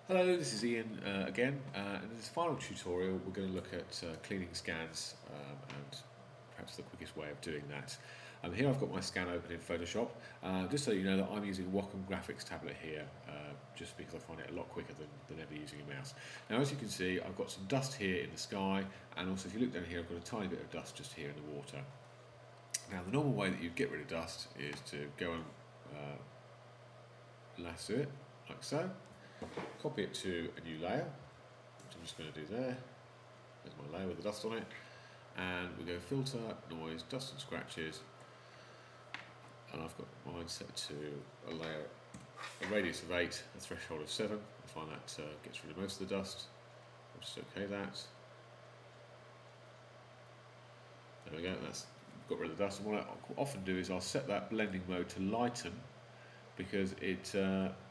Hello, this is Ian again. In this final tutorial, we're going to look at cleaning scans and perhaps the quickest way of doing that. Here I've got my scan open in Photoshop, just so you know that I'm using Wacom Graphics tablet here, just because I find it a lot quicker than ever using a mouse. Now, as you can see, I've got some dust here in the sky, and also if you look down here, I've got a tiny bit of dust just here in the water. Now, the normal way that you get rid of dust is to go and lasso it, like so. Copy it to a new layer, which I'm just going to do there. There's my layer with the dust on it. And we go filter, noise, dust and scratches. And I've got mine set to a radius of 8, a threshold of 7. I find that gets rid of most of the dust. I'll just OK that. There we go, that's got rid of the dust. And what I often do is I'll set that blending mode to lighten, because it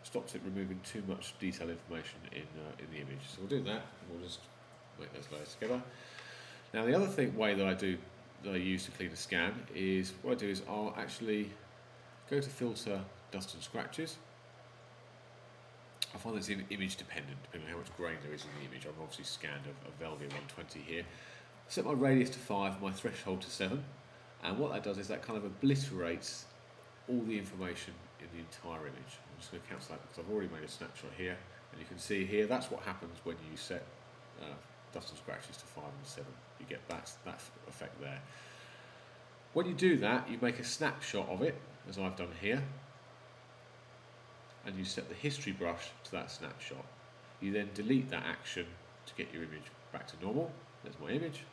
stops it removing too much detailed information in the image. So we'll do that, and we'll just make those layers together. Now, the other way that I use to clean a scan is, what I do is I'll actually go to filter, dust and scratches. I find that's image dependent, depending on how much grain there is in the image. I've obviously scanned a Velvia 120 here. Set my radius to 5, my threshold to 7, and what that does is that kind of obliterates all the information in the entire image. I'm just going to cancel that because I've already made a snapshot here, and you can see here that's what happens when you set dust and scratches to 5 and 7. You get that effect there. When you do that, you make a snapshot of it, as I've done here, and you set the history brush to that snapshot. You then delete that action to get your image back to normal. There's my image,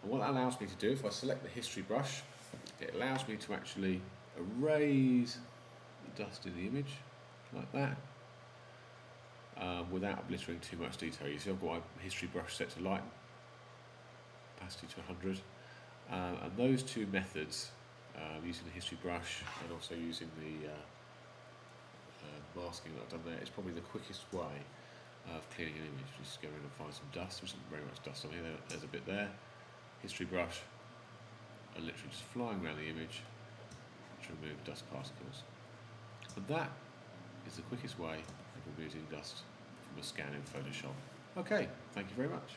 and what that allows me to do, if I select the history brush, it allows me to actually erase the dust in the image like that, without obliterating too much detail. You see I've got my history brush set to light, opacity to 100, and those two methods, using the history brush and also using the masking that I've done there, is probably the quickest way of cleaning an image. Just go in and find some dust. There's not very much dust on here, there's a bit there. History brush, and literally just flying around the image to remove dust particles. And that is the quickest way of removing dust from a scan in Photoshop. Okay, thank you very much.